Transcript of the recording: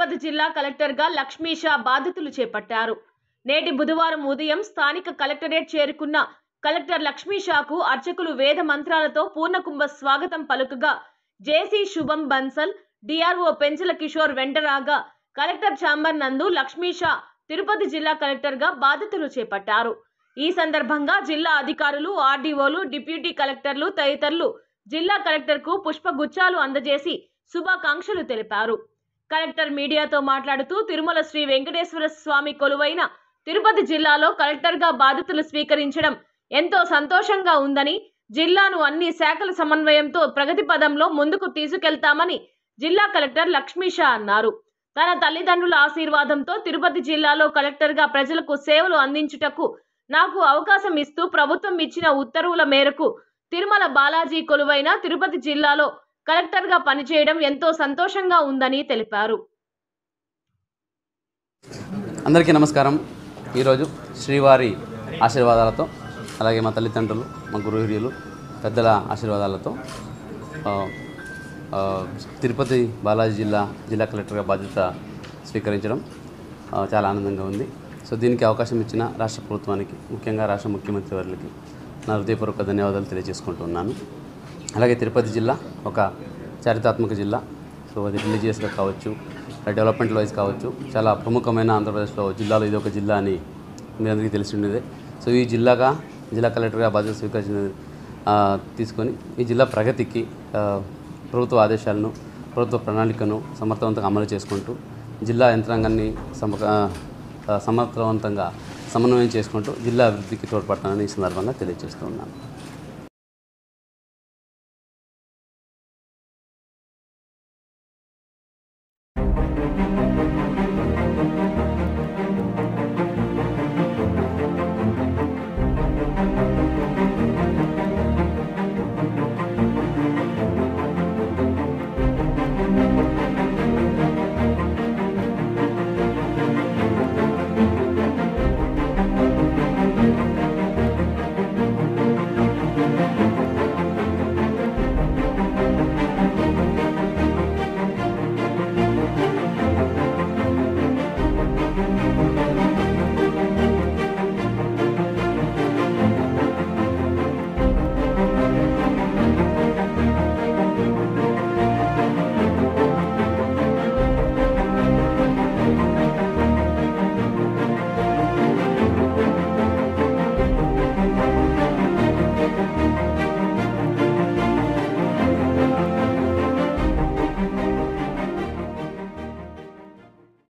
తిరుపతి జిల్లా కలెక్టర్గా లక్ష్మీషా బాధ్యతలు చేపట్టారు. నేటి బుధవారం ఉదయం స్థానిక కలెక్టరేట్ చేరుకున్న కలెక్టర్ లక్ష్మీషాకు అర్చకులు వేద మంత్రాలతో పూర్ణకుంభ స్వాగతం పలుకగా జేసీ శుభం బన్సల్, డిఆర్ఓ పెంచల కిషోర్ వెంటరాగా కలెక్టర్ ఛాంబర్ నందు లక్ష్మీషా తిరుపతి జిల్లా కలెక్టర్గా బాధ్యతలు చేపట్టారు. ఈ సందర్భంగా జిల్లా అధికారులు, ఆర్డీఓలు, డిప్యూటీ కలెక్టర్లు తదితరులు జిల్లా కలెక్టర్కు పుష్పగుచ్చాలు అందజేసి శుభాకాంక్షలు తెలిపారు. కలెక్టర్ మీడియాతో మాట్లాడుతూ తిరుమల శ్రీ వెంకటేశ్వర స్వామి కొలువైన తిరుపతి జిల్లాలో కలెక్టర్గా బాధ్యతలు స్వీకరించడం ఎంతో సంతోషంగా ఉందని, జిల్లాను అన్ని శాఖల సమన్వయంతో ప్రగతి పదంలో ముందుకు తీసుకెళ్తామని జిల్లా కలెక్టర్ లక్ష్మీషా అన్నారు. తన తల్లిదండ్రుల ఆశీర్వాదంతో తిరుపతి జిల్లాలో కలెక్టర్గా ప్రజలకు సేవలు అందించుటకు నాకు అవకాశం ఇస్తూ ప్రభుత్వం ఇచ్చిన ఉత్తర్వుల మేరకు తిరుమల బాలాజీ కొలువైన తిరుపతి జిల్లాలో కలెక్టర్గా పనిచేయడం ఎంతో సంతోషంగా ఉందని తెలిపారు. అందరికీ నమస్కారం. ఈరోజు శ్రీవారి ఆశీర్వాదాలతో, అలాగే మా తల్లిదండ్రులు, మా గురు హిరియలు, పెద్దల ఆశీర్వాదాలతో తిరుపతి బాలాజీ జిల్లా కలెక్టర్గా బాధ్యత స్వీకరించడం చాలా ఆనందంగా ఉంది. సో దీనికి అవకాశం ఇచ్చిన రాష్ట్ర ప్రభుత్వానికి, ముఖ్యంగా రాష్ట్ర ముఖ్యమంత్రి వారికి నా హృదయపూర్వక ధన్యవాదాలు తెలియజేసుకుంటున్నాను. అలాగే తిరుపతి జిల్లా ఒక చారిత్రాత్మక జిల్లా. సో అది రిలీజియస్గా కావచ్చు, డెవలప్మెంట్ వైజ్ కావచ్చు, చాలా ప్రముఖమైన ఆంధ్రప్రదేశ్లో జిల్లాలో ఇది ఒక జిల్లా అని మీ అందరికీ తెలిసి ఉండేదే. సో ఈ జిల్లా కలెక్టర్గా బాధ్యత స్వీకరించిన తీసుకొని ఈ జిల్లా ప్రగతికి ప్రభుత్వ ఆదేశాలను, ప్రభుత్వ ప్రణాళికను సమర్థవంతంగా అమలు చేసుకుంటూ జిల్లా యంత్రాంగాన్ని సమర్థవంతంగా సమన్వయం చేసుకుంటూ జిల్లా అభివృద్ధికి తోడ్పడతానని ఈ సందర్భంగా తెలియజేస్తున్నాను.